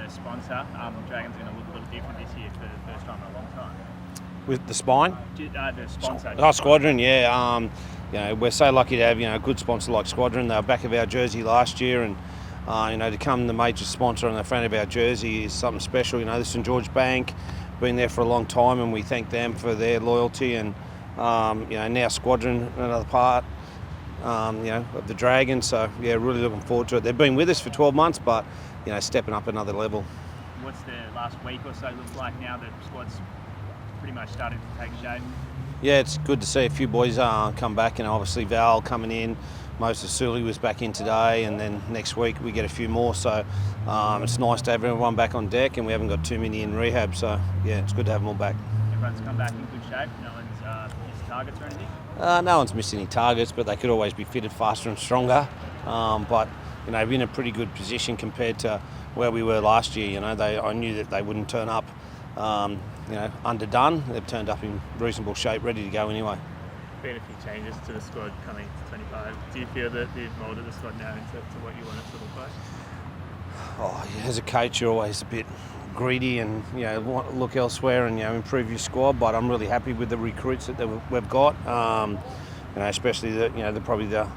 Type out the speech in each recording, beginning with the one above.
the sponsor. Dragons are going to look a little different this year for the first time in a long time. With the spine? The sponsor. Oh, Squadron, yeah. We're so lucky to have a good sponsor like Squadron. They were back of our jersey last year, and to come the major sponsor on the front of our jersey is something special. The St George Bank, been there for a long time, and we thank them for their loyalty. And now Squadron, another part, of the Dragons. So yeah, really looking forward to it. They've been with us for 12 months, but stepping up another level. What's the last week or so look like now that squad's pretty much started to take shape? Yeah, it's good to see a few boys come back, obviously Val coming in. Moses Sully was back in today, and then next week we get a few more. So it's nice to have everyone back on deck, and we haven't got too many in rehab. So yeah, it's good to have them all back. Everyone's come back in good shape. No one's missed targets or anything. No one's missed any targets, but they could always be fitted faster and stronger. But we're in a pretty good position compared to where we were last year. I knew that they wouldn't turn up, underdone. They've turned up in reasonable shape, ready to go anyway. Been a few changes to the squad coming to 25. Do you feel that you've moulded the squad now into what you want it to look like? Oh, yeah, as a coach, you're always a bit greedy and want to look elsewhere and improve your squad. But I'm really happy with the recruits that we've got. Especially the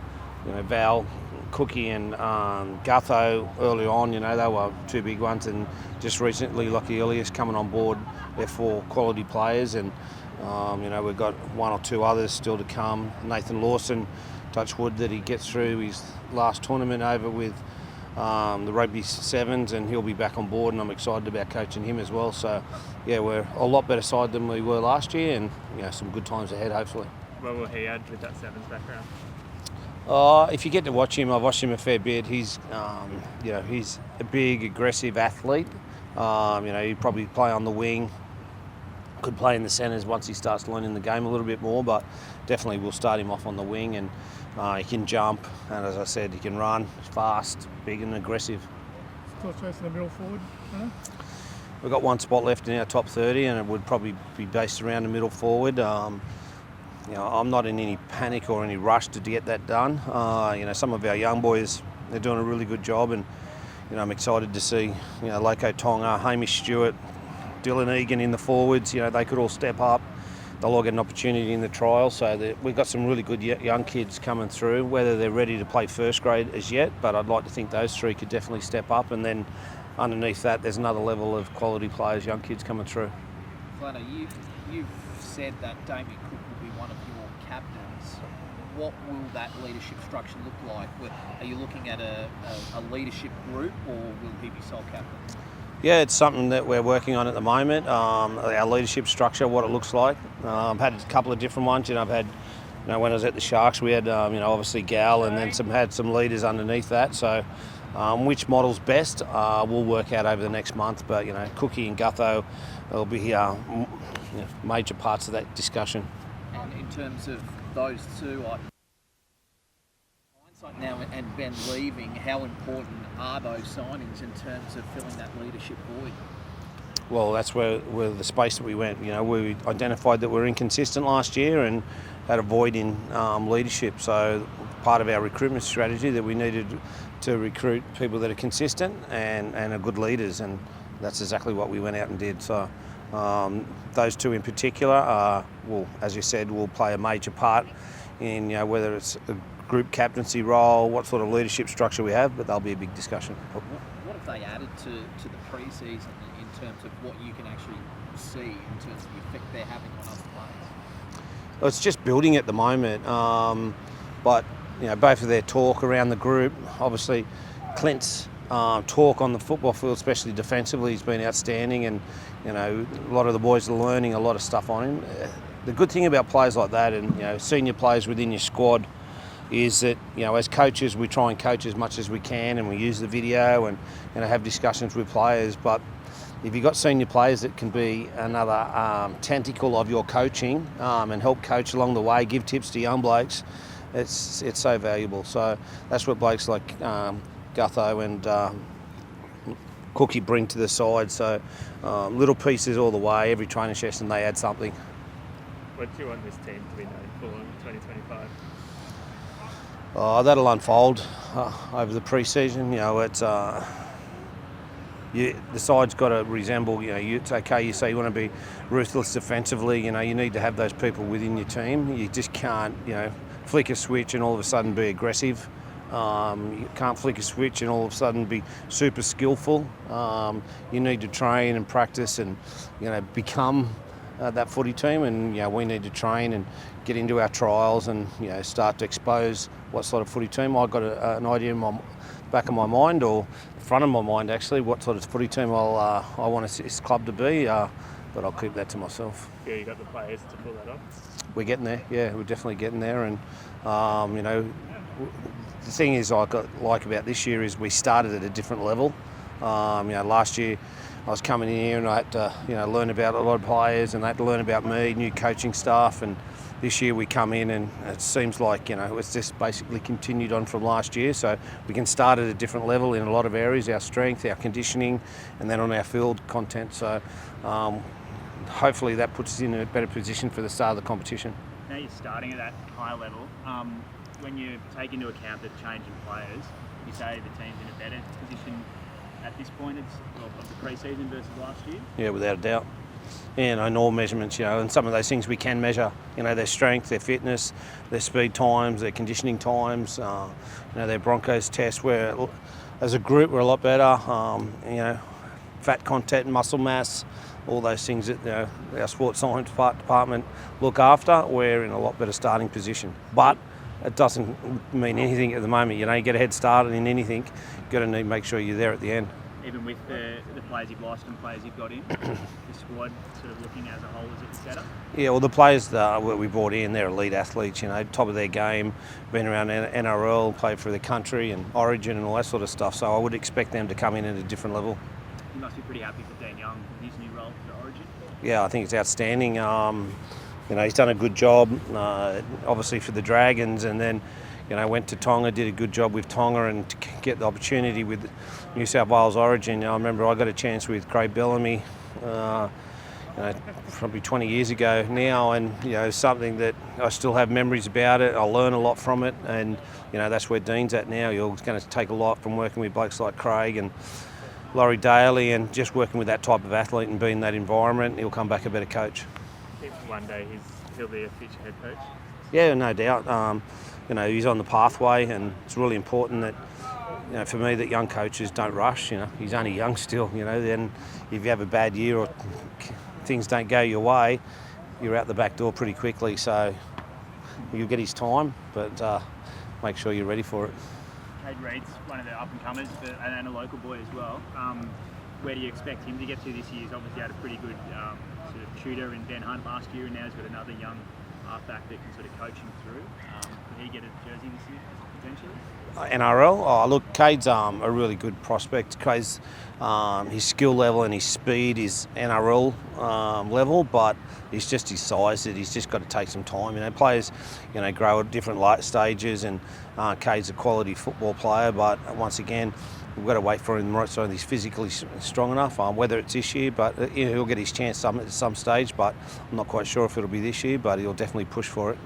Val, Cookie and Gutho early on. They were two big ones, and just recently Lockie Elias coming on board. They're 4 quality players, and we've got 1 or 2 others still to come. Nathan Lawson, touch wood that he gets through his last tournament over with the Rugby Sevens, and he'll be back on board, and I'm excited about coaching him as well. So yeah, we're a lot better side than we were last year, and some good times ahead hopefully. What will he add with that Sevens background? If you get to watch him, I've watched him a fair bit. He's he's a big aggressive athlete. He'd probably play on the wing. Could play in the centres once he starts learning the game a little bit more, but definitely we'll start him off on the wing, and he can jump, and as I said, he can run, fast, big and aggressive. Thoughts on the middle forward? We've got 1 spot left in our top 30, and it would probably be based around the middle forward. I'm not in any panic or any rush to get that done. Some of our young boys, they're doing a really good job, and I'm excited to see Loko Tonga, Hamish Stewart, Dylan Egan in the forwards. They could all step up. They'll all get an opportunity in the trial. So we've got some really good young kids coming through. Whether they're ready to play first grade as yet, but I'd like to think those 3 could definitely step up. And then underneath that, there's another level of quality players, young kids coming through. Flanagan, you've said that Damien Cook will be one of your captains. What will that leadership structure look like? Are you looking at a leadership group, or will he be sole captain? Yeah, it's something that we're working on at the moment. Our leadership structure, what it looks like. I've had a couple of different ones. I've had, when I was at the Sharks, we had, obviously Gal, and then had some leaders underneath that. So, which model's best, we'll work out over the next month. But Cookie and Gutho will be major parts of that discussion. And in terms of those two, hindsight now and Ben leaving, how important are those signings in terms of filling that leadership void? Well, that's where the space that we went. We identified that we were inconsistent last year and had a void in leadership. So part of our recruitment strategy that we needed to recruit people that are consistent and are good leaders, and that's exactly what we went out and did. So those 2 in particular, as you said, will play a major part in whether it's a group captaincy role, what sort of leadership structure we have, but they'll be a big discussion. What have they added to the pre-season in terms of what you can actually see in terms of the effect they're having on other players? Well, it's just building at the moment, but both of their talk around the group, obviously Clint's talk on the football field, especially defensively, has been outstanding, and a lot of the boys are learning a lot of stuff on him. The good thing about players like that, and senior players within your squad, is that as coaches we try and coach as much as we can, and we use the video and have discussions with players. But if you've got senior players that can be another tentacle of your coaching and help coach along the way, give tips to young blokes, it's so valuable. So that's what blokes like Gutho and Cookie bring to the side. So little pieces all the way, every training session they add something. What do you want this team to be known for in 2025? That'll unfold over the pre-season. the side's got to resemble, it's okay, you say you want to be ruthless defensively, you need to have those people within your team. You just can't, flick a switch and all of a sudden be aggressive. You can't flick a switch and all of a sudden be super skillful. You need to train and practice and, become that footy team, and we need to train and get into our trials and start to expose what sort of footy team. I've got an idea in my back of my mind, or front of my mind actually, what sort of footy team I want this club to be, but I'll keep that to myself. Yeah, you got the players to pull that off. We're getting there, yeah, we're definitely getting there, and the thing is like about this year is we started at a different level. Last year I was coming in here and I had to learn about a lot of players, and they had to learn about me, new coaching staff, and this year we come in and it seems like it's just basically continued on from last year, so we can start at a different level in a lot of areas, our strength, our conditioning, and then on our field content, so hopefully that puts us in a better position for the start of the competition. Now you're starting at that high level. When you take into account the change in players, you say the team's in a better position at this point of the pre-season versus last year? Yeah, without a doubt. In all measurements, and some of those things we can measure, their strength, their fitness, their speed times, their conditioning times, their Broncos test, where as a group we're a lot better, fat content, muscle mass, all those things that our sports science department look after, we're in a lot better starting position. But it doesn't mean anything at the moment. You get a head start in anything, you've got to make sure you're there at the end. Even with the players you've lost and players you've got in, the squad sort of looking as a whole, is it better? Yeah, well, the players that we brought in, they're elite athletes, top of their game, been around NRL, played for their country and Origin and all that sort of stuff, so I would expect them to come in at a different level. You must be pretty happy for Dan Young with his new role for Origin? Yeah, I think it's outstanding. He's done a good job, obviously for the Dragons, and then went to Tonga, did a good job with Tonga, and to get the opportunity with New South Wales Origin. I remember I got a chance with Craig Bellamy, probably 20 years ago now, and something that I still have memories about it. I learn a lot from it, and that's where Dean's at now. You're going to take a lot from working with blokes like Craig and Laurie Daly, and just working with that type of athlete and being in that environment. He'll come back a better coach. If one day he'll be a future head coach? Yeah, no doubt. He's on the pathway, and it's really important that, for me, that young coaches don't rush. He's only young still. Then if you have a bad year or things don't go your way, you're out the back door pretty quickly. So you'll get his time, but make sure you're ready for it. Cade Reid's one of the up-and-comers and a local boy as well. Where do you expect him to get to this year? He's obviously had a pretty good sort of tutor in Ben Hunt last year, and now he's got another young halfback that can sort of coach him through. Could he get a jersey this year, potentially? NRL? Oh, look, Cade's a really good prospect. Cade's, his skill level and his speed is NRL level, but it's just his size that he's just got to take some time. Players, grow at different stages, and Cade's a quality football player, but once again, we've got to wait for him so he's physically strong enough, whether it's this year, but he'll get his chance at some stage, but I'm not quite sure if it'll be this year, but he'll definitely push for it.